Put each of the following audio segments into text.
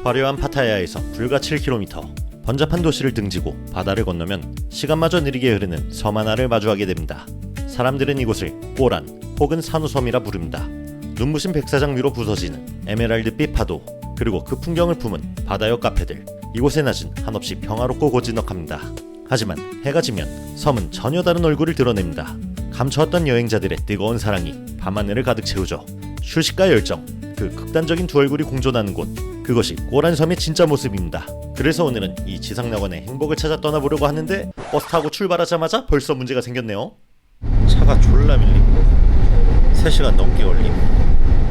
화려한 파타야에서 불과 7km, 번잡한 도시를 등지고 바다를 건너면 시간마저 느리게 흐르는 섬 하나를 마주하게 됩니다. 사람들은 이곳을 꼬란 혹은 산호섬이라 부릅니다. 눈부신 백사장 위로 부서지는 에메랄드빛 파도, 그리고 그 풍경을 품은 바다역 카페들, 이곳의 낮은 한없이 평화롭고 고즈넉합니다. 하지만 해가 지면 섬은 전혀 다른 얼굴을 드러냅니다. 감춰왔던 여행자들의 뜨거운 사랑이 밤하늘을 가득 채우죠. 휴식과 열정, 그 극단적인 두 얼굴이 공존하는 곳, 그것이 꼬란섬의 진짜 모습입니다. 그래서 오늘은 이 지상낙원의 행복을 찾아 떠나보려고 하는데 버스 타고 출발하자마자 벌써 문제가 생겼네요. 차가 졸라 밀리고 3시간 넘게 걸림.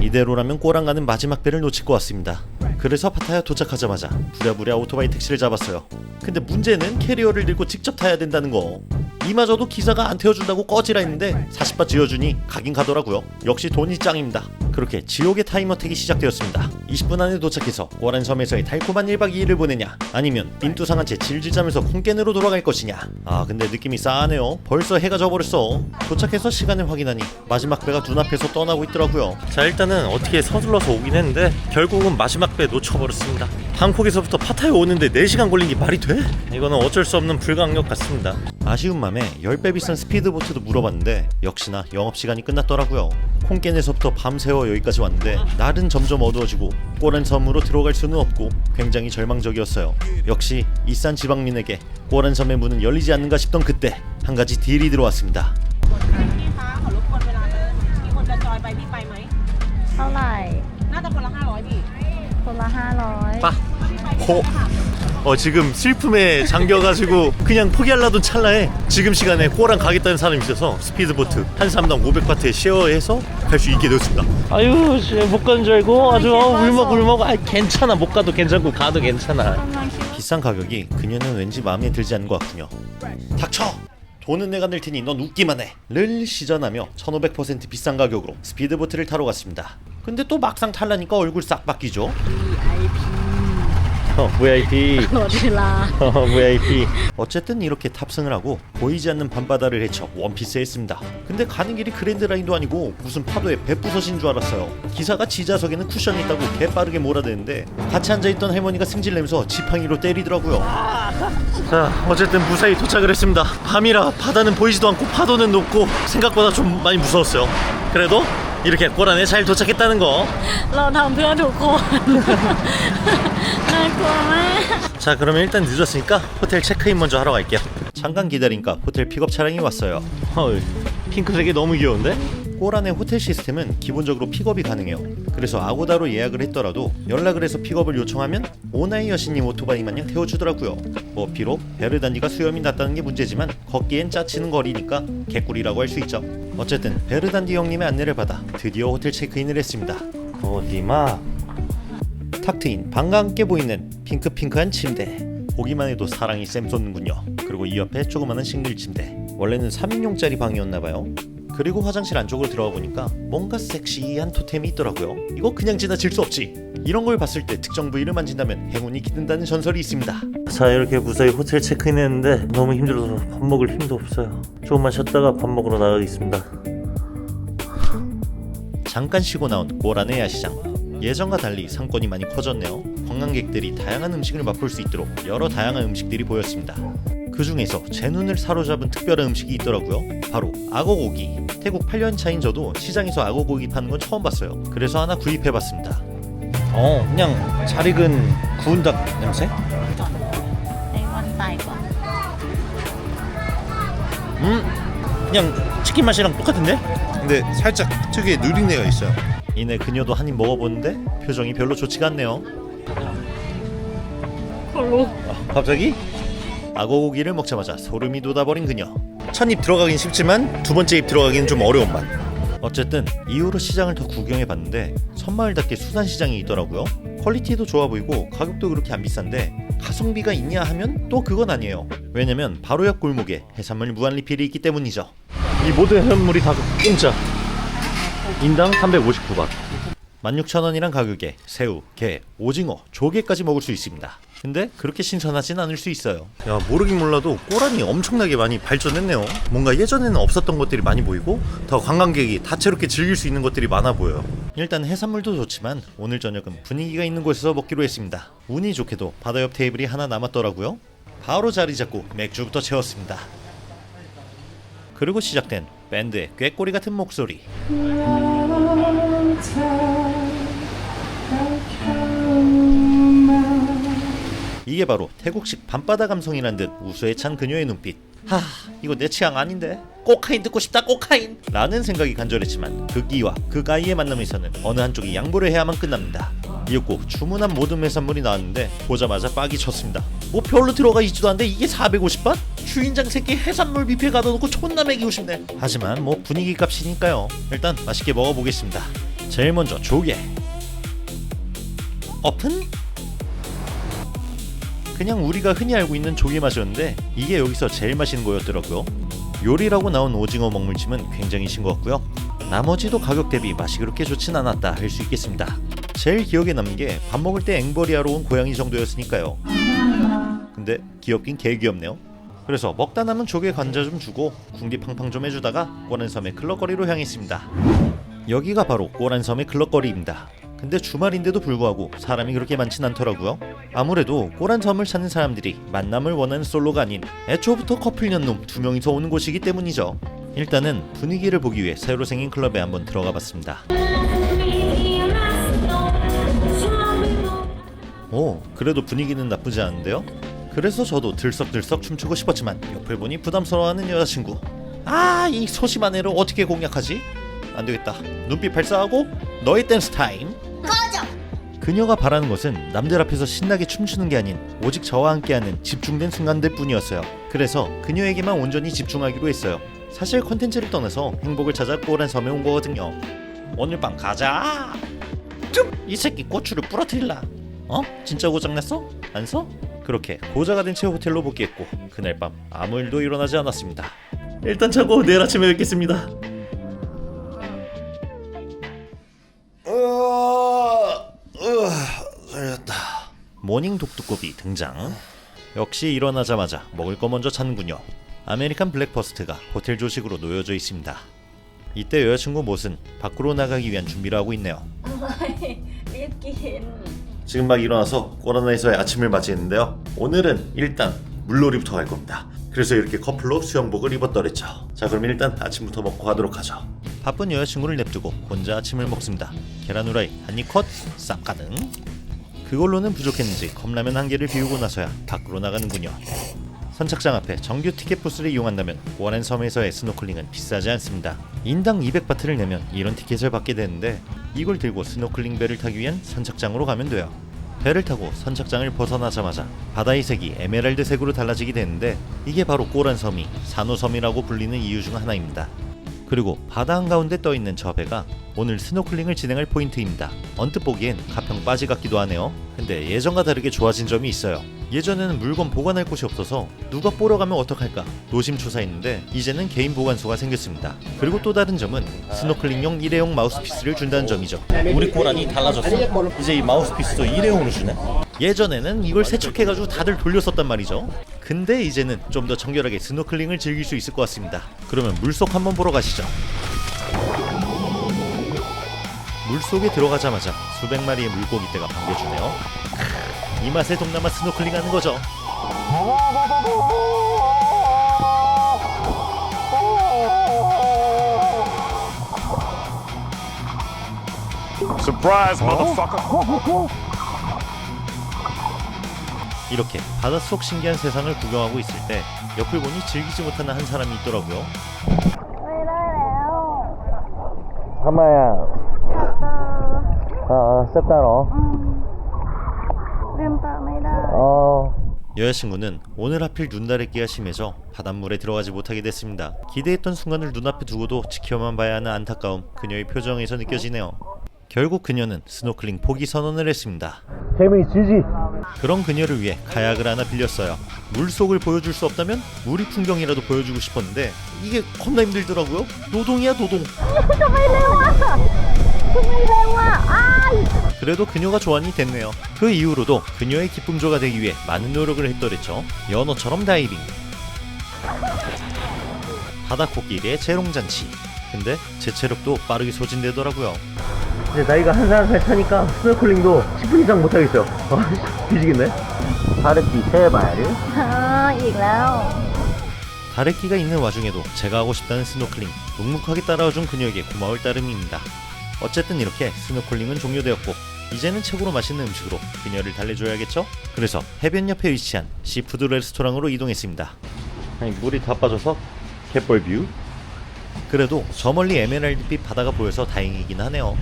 이대로라면 꼬란 가는 마지막 배를 놓칠 것 같습니다. 그래서 파타야 도착하자마자 부랴부랴 오토바이 택시를 잡았어요. 근데 문제는 캐리어를 들고 직접 타야 된다는 거. 이마저도 기사가 안 태워준다고 꺼지라 했는데 40바 지어주니 가긴 가더라고요. 역시 돈이 짱입니다. 그렇게 지옥의 타임어택이 시작되었습니다. 20분 안에 도착해서 꼬란섬에서의 달콤한 1박 2일을 보내냐, 아니면 빈투상한 채 질질 자면서 콩깨느로 돌아갈 것이냐. 근데 느낌이 싸하네요. 벌써 해가 져버렸어. 도착해서 시간을 확인하니 마지막 배가 눈앞에서 떠나고 있더라고요. 자, 일단은 어떻게 서둘러서 오긴 했는데 결국은 마지막 배 놓쳐버렸습니다. 방콕에서부터 파타야 오는데 4시간 걸린 게 말이 돼? 이거는 어쩔 수 없는 불가항력 같습니다. 아쉬운 맘에 10배 비싼 스피드보트도 물어봤는데 역시나 영업시간이 끝났더라고요. 콩깨네서부터 밤새워 여기까지 왔는데 날은 점점 어두워지고 꼬란섬으로 들어갈 수는 없고 굉장히 절망적이었어요. 역시 이산 지방민에게 꼬란섬의 문은 열리지 않는가 싶던 그때 한 가지 딜이 들어왔습니다. เท่าไหร่น่าจะคนละ500พี่คนละ500 지금 슬픔에 잠겨가지고 그냥 포기하려던 찰나에 지금 시간에 꼬란 가겠다는 사람이 있어서 스피드보트 한 사람당 500바트에 쉐어해서 갈 수 있게 되었습니다. 아유, 못 가는 줄 알고 아주 울먹울먹. 괜찮아, 못 가도 괜찮고 가도 괜찮아. 비싼 가격이 그녀는 왠지 마음에 들지 않는 것 같군요. 닥쳐! 돈은 내가 낼 테니 넌 웃기만 해! 를 시전하며 1500% 비싼 가격으로 스피드보트를 타러 갔습니다. 근데 또 막상 탈라니까 얼굴 싹 바뀌죠. VIP VIP. 어쨌든 이렇게 탑승을 하고 보이지 않는 밤바다를 헤쳐 원피스에 했습니다. 근데 가는 길이 그랜드라인도 아니고 무슨 파도에 배 부서진 줄 알았어요. 기사가 지좌석에는 쿠션이 있다고 개빠르게 몰아대는데 같이 앉아있던 할머니가 승질내면서 지팡이로 때리더라고요. 자, 어쨌든 무사히 도착을 했습니다. 밤이라 바다는 보이지도 않고 파도는 높고 생각보다 좀 많이 무서웠어요. 그래도 이렇게 꼬란에 잘 도착했다는 거. เราทำเพื่อทุกคนน่ากลัวมาก 자, 그러면 일단 늦었으니까 호텔 체크인 먼저 하러 갈게요. 잠깐 기다리니까 호텔 픽업 차량이 왔어요. 핑크색이 너무 귀여운데? 꼬란의 호텔 시스템은 기본적으로 픽업이 가능해요. 그래서 아고다로 예약을 했더라도 연락을 해서 픽업을 요청하면 오나이 여신님 오토바이 마냥 태워주더라고요. 비록 베르단디가 수염이 났다는 게 문제지만 걷기엔 짜치는 거리니까 개꿀이라고 할 수 있죠. 어쨌든 베르단디 형님의 안내를 받아 드디어 호텔 체크인을 했습니다. 어디마? 탁 트인 방과 함께 보이는 핑크한 침대. 보기만 해도 사랑이 샘솟는군요. 그리고 이 옆에 조그마한 싱글 침대. 원래는 3인용짜리 방이었나봐요. 그리고 화장실 안쪽으로 들어가 보니까 뭔가 섹시한 토템이 있더라고요. 이거 그냥 지나칠 수 없지. 이런 걸 봤을 때 특정 부위를 만진다면 행운이 깃든다는 전설이 있습니다. 자, 이렇게 무사히 호텔 체크인했는데 너무 힘들어서 밥 먹을 힘도 없어요. 조금만 쉬었다가 밥 먹으러 나가겠습니다. 잠깐 쉬고 나온 꼬란의 야시장. 예전과 달리 상권이 많이 커졌네요. 관광객들이 다양한 음식을 맛볼 수 있도록 여러 다양한 음식들이 보였습니다. 그 중에서 제 눈을 사로잡은 특별한 음식이 있더라고요. 바로 악어고기. 태국 8년 차인 저도 시장에서 악어고기 파는 건 처음 봤어요. 그래서 하나 구입해봤습니다. 그냥 잘 익은 구운 닭 냄새? ไอ้วันตายก่อน 그냥 치킨 맛이랑 똑같은데? 근데 살짝 특유의 누린내가 있어요. 이내 그녀도 한 입 먹어보는데 표정이 별로 좋지가 않네요. 갑자기? 악어고기를 먹자마자 소름이 돋아버린 그녀. 첫 입 들어가긴 쉽지만 두 번째 입 들어가기는 좀 어려운 맛. 어쨌든 이후로 시장을 더 구경해봤는데 섬마을답게 수산시장이 있더라고요. 퀄리티도 좋아 보이고 가격도 그렇게 안 비싼데 가성비가 있냐 하면 또 그건 아니에요. 왜냐면 바로 옆 골목에 해산물 무한 리필이 있기 때문이죠. 이 모든 해산물이 다 공짜. 인당 359바. 16,000원이란 가격에 새우, 게, 오징어, 조개까지 먹을 수 있습니다. 근데 그렇게 신선하진 않을 수 있어요. 야, 모르긴 몰라도 꼬란이 엄청나게 많이 발전했네요. 뭔가 예전에는 없었던 것들이 많이 보이고 더 관광객이 다채롭게 즐길 수 있는 것들이 많아 보여요. 일단 해산물도 좋지만 오늘 저녁은 분위기가 있는 곳에서 먹기로 했습니다. 운이 좋게도 바다 옆 테이블이 하나 남았더라고요. 바로 자리 잡고 맥주부터 채웠습니다. 그리고 시작된 밴드의 꾀꼬리 같은 목소리. 이게 바로 태국식 밤바다 감성이란 듯 우수에 찬 그녀의 눈빛. 하, 이거 내 취향 아닌데? 코카인 듣고 싶다, 코카인! 라는 생각이 간절했지만 그 끼와 그 가이의 만남에서는 어느 한쪽이 양보를 해야만 끝납니다. 이윽고 주문한 모든 해산물이 나왔는데 보자마자 빡이 쳤습니다. 뭐 별로 들어가 있지도 않는데 이게 450원? 주인장 새끼 해산물 뷔페 가다 놓고 존나 먹이고 싶네. 하지만 뭐 분위기 값이니까요. 일단 맛있게 먹어보겠습니다. 제일 먼저 조개. 오픈? 그냥 우리가 흔히 알고 있는 조개 맛이었는데 이게 여기서 제일 맛있는 거였더라고요. 요리라고 나온 오징어 먹물찜은 굉장히 싱거웠고요. 나머지도 가격 대비 맛이 그렇게 좋진 않았다 할 수 있겠습니다. 제일 기억에 남는 게 밥 먹을 때 앵벌이하러 온 고양이 정도였으니까요. 근데 귀엽긴 개귀엽네요. 그래서 먹다 남은 조개 관자 좀 주고 궁디 팡팡 좀 해주다가 꼬란섬의 클럭거리로 향했습니다. 여기가 바로 꼬란섬의 클럭거리입니다. 근데 주말인데도 불구하고 사람이 그렇게 많진 않더라고요. 아무래도 꼬란섬을 찾는 사람들이 만남을 원하는 솔로가 아닌 애초부터 커플 연놈 2명이서 오는 곳이기 때문이죠. 일단은 분위기를 보기 위해 새로 생긴 클럽에 한번 들어가 봤습니다. 오, 그래도 분위기는 나쁘지 않은데요? 그래서 저도 들썩들썩 춤추고 싶었지만 옆을 보니 부담스러워하는 여자친구. 아, 이 소심한 애를 어떻게 공략하지? 안되겠다. 눈빛 발사하고 너의 댄스 타임. 그녀가 바라는 것은 남들 앞에서 신나게 춤추는 게 아닌 오직 저와 함께하는 집중된 순간들 뿐이었어요. 그래서 그녀에게만 온전히 집중하기로 했어요. 사실 컨텐츠를 떠나서 행복을 찾아 꼬란섬에 온 거거든요. 오늘 밤 가자. 이 새끼 고추를 부러뜨릴라. 어? 진짜 고장났어? 안 써? 그렇게 고자가 된 채 호텔로 복귀했고 그날 밤 아무 일도 일어나지 않았습니다. 일단 자고 내일 아침에 뵙겠습니다. 잘렸다. 모닝 독두꺼비 등장. 역시 일어나자마자 먹을 거 먼저 찾는군요. 아메리칸 블랙퍼스트가 호텔 조식으로 놓여져 있습니다. 이때 여자친구 못은 밖으로 나가기 위한 준비를 하고 있네요. 지금 막 일어나서 꼬라나에서의 아침을 맞이했는데요. 오늘은 일단 물놀이부터 갈 겁니다. 그래서 이렇게 커플로 수영복을 입었더랬죠. 자, 그럼 일단 아침부터 먹고 가도록 하죠. 바쁜 여자친구를 냅두고 혼자 아침을 먹습니다. 계란 후라이 한입 컷, 싹 가능. 그걸로는 부족했는지 컵라면 한 개를 비우고 나서야 밖으로 나가는군요. 선착장 앞에 정규 티켓 부스를 이용한다면 꼬란섬에서의 스노클링은 비싸지 않습니다. 인당 200바트를 내면 이런 티켓을 받게 되는데 이걸 들고 스노클링 배를 타기 위한 선착장으로 가면 돼요. 배를 타고 선착장을 벗어나자마자 바다의 색이 에메랄드색으로 달라지게 되는데 이게 바로 꼬란섬이 산호섬이라고 불리는 이유 중 하나입니다. 그리고 바다 한가운데 떠있는 저 배가 오늘 스노클링을 진행할 포인트입니다. 언뜻 보기엔 가평 빠지 같기도 하네요. 근데 예전과 다르게 좋아진 점이 있어요. 예전에는 물건 보관할 곳이 없어서 누가 보러 가면 어떡할까 노심초사했는데 이제는 개인 보관소가 생겼습니다. 그리고 또 다른 점은 스노클링용 일회용 마우스피스를 준다는 점이죠. 우리 꼬란이 달라졌어. 이제 이 마우스피스도 일회용으로 주네. 예전에는 이걸 세척해가지고 다들 돌렸었단 말이죠. 근데 이제는 좀 더 정결하게 스노클링을 즐길 수 있을 것 같습니다. 그러면 물속 한번 보러 가시죠. 물속에 들어가자마자 수백 마리의 물고기떼가 반겨주네요. 이 맛에 동남아 스노클링 하는 거죠. Surprise, motherfucker! 이렇게 바닷속 신기한 세상을 구경하고 있을 때 옆을 보니 즐기지 못하는 한 사람이 있더라고요. 하마야. 셉다로. 여자친구는 오늘 하필 눈다래끼가 심해져 바닷물에 들어가지 못하게 됐습니다. 기대했던 순간을 눈앞에 두고도 지켜만 봐야 하는 안타까움 그녀의 표정에서 느껴지네요. 결국 그녀는 스노클링 포기 선언을 했습니다. 재미지지. 그런 그녀를 위해 카약을 하나 빌렸어요. 물속을 보여줄 수 없다면 물이 풍경이라도 보여주고 싶었는데 이게 겁나 힘들더라고요. 노동이야 노동. ทำไมเร็วอ่ะ 그래도 그녀가 조안이 됐네요. 그 이후로도 그녀의 기쁨조가 되기 위해 많은 노력을 했더랬죠. 연어처럼 다이빙, 바다코끼리의 재롱잔치. 근데 제 체력도 빠르게 소진되더라고요. 이제 나이가 한 살 차니까 스노클링도 10분 이상 못하겠어요. 뒤지겠네. 다래끼 제발. 아, 이래요. 다래끼가 있는 와중에도 제가 하고 싶다는 스노클링 묵묵하게 따라와준 그녀에게 고마울 따름입니다. 어쨌든 이렇게 스노클링은 종료되었고 이제는 최고로 맛있는 음식으로 그녀를 달래줘야겠죠? 그래서 해변 옆에 위치한 시푸드 레스토랑으로 이동했습니다. 아니 물이 다 빠져서 갯벌 뷰? 그래도 저 멀리 에메랄드빛 바다가 보여서 다행이긴 하네요.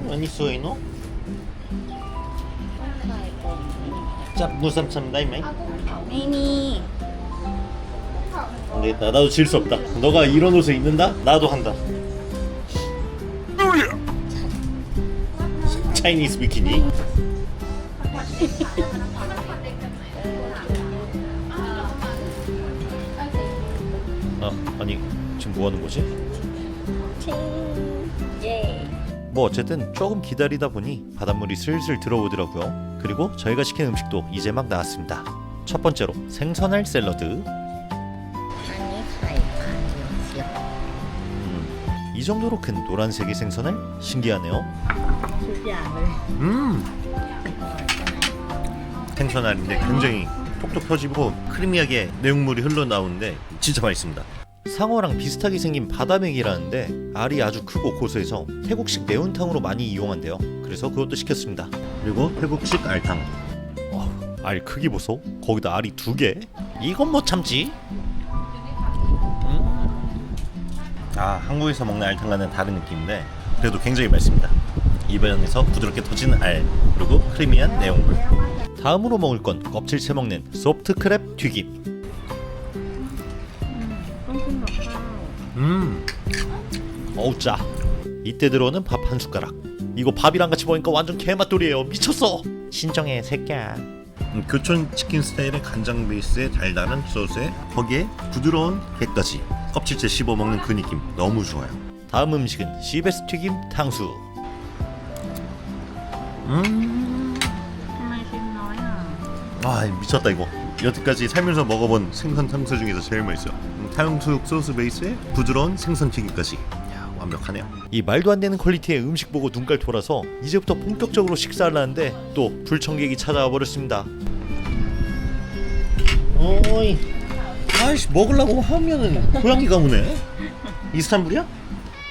아니 소이노? 짭 무삼참 다이마이? ไม่มี 안되겠다. 나도 질 수 없다. 너가 이런 옷을 입는다? 나도 한다. 차이니스 비키니. 아니 지금 뭐 하는 거지? 예. 뭐 어쨌든 조금 기다리다 보니 바닷물이 슬슬 들어오더라고요. 그리고 저희가 시킨 음식도 이제 막 나왔습니다. 첫 번째로 생선알 샐러드. อันนี้ไข่ค่ะเดี๋ยวเสียบ 이 정도로 큰 노란색의 생선알? 신기하네요. ทุกอย่างเลย 생선알인데 굉장히 톡톡 펴지고 크리미하게 내용물이 흘러나오는데 진짜 맛있습니다. 상어랑 비슷하게 생긴 바다맥이라는데 알이 아주 크고 고소해서 태국식 매운탕으로 많이 이용한대요. 그래서 그것도 시켰습니다. 그리고 태국식 알탕. 알 크기 보소. 거기다 알이 2개. 이건 못 참지. 한국에서 먹는 알탕과는 다른 느낌인데 그래도 굉장히 맛있습니다. 입안에서 부드럽게 터지는 알, 그리고 크리미한 내용물. 다음으로 먹을 건 껍질째 먹는 소프트 크랩 튀김. ต้องกินกับข้าว 어우 짜. 이때 들어오는 밥 한 숟가락. 이거 밥이랑 같이 먹으니까 완전 개맛돌이에요. 미쳤어. 신정해 새끼야. 교촌 치킨 스타일의 간장 베이스의 달달한 소스에 거기에 부드러운 게까지 껍질째 씹어 먹는 그 느낌 너무 좋아요. 다음 음식은 시베스 튀김 탕수. ทำไมชิ้นน้อยอ่ะ 미쳤다 이거. 여태까지 살면서 먹어본 생선 탕수 중에서 제일 맛있어요. 탕수육 소스 베이스에 부드러운 생선 튀김까지. 완벽하네요. 이 말도 안 되는 퀄리티의 음식 보고 눈깔 돌아서 이제부터 본격적으로 식사를 하는데 또 불청객이 찾아와 버렸습니다. 어이, 아이씨 먹으려고 하면은 고양이가 오네. 이스탄불이야?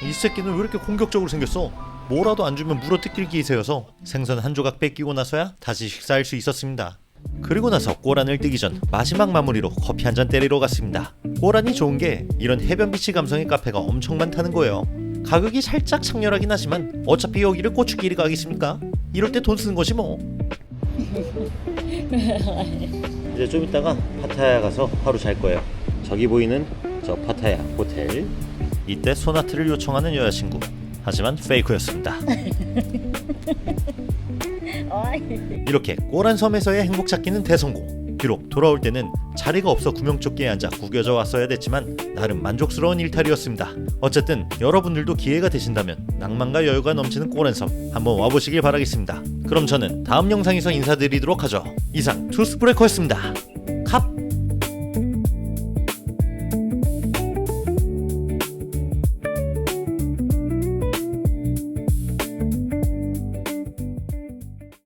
이 새끼는 왜 이렇게 공격적으로 생겼어? 뭐라도 안 주면 물어뜯길 기세여서 생선 한 조각 뺏기고 나서야 다시 식사할 수 있었습니다. 그리고 나서 꼬란을 뜨기 전 마지막 마무리로 커피 한 잔 때리러 갔습니다. 꼬란이 좋은 게 이런 해변 비치 감성의 카페가 엄청 많다는 거예요. 가격이 살짝 창렬하긴 하지만 어차피 여기를 고추길이 가겠습니까? 이럴 때 돈 쓰는 것이 뭐. 이제 좀 이따가 파타야 가서 하루 잘 거예요. 저기 보이는 저 파타야 호텔. 이때 소나트를 요청하는 여자친구. 하지만 페이크였습니다. 이렇게 꼬란 섬에서의 행복 찾기는 대성공. 비록 돌아올 때는 자리가 없어 구명조끼에 앉아 구겨져 왔어야 됐지만 나름 만족스러운 일탈이었습니다. 어쨌든 여러분들도 기회가 되신다면 낭만과 여유가 넘치는 꼬란섬 한번 와보시길 바라겠습니다. 그럼 저는 다음 영상에서 인사드리도록 하죠. 이상 투스브레이커였습니다. 캅!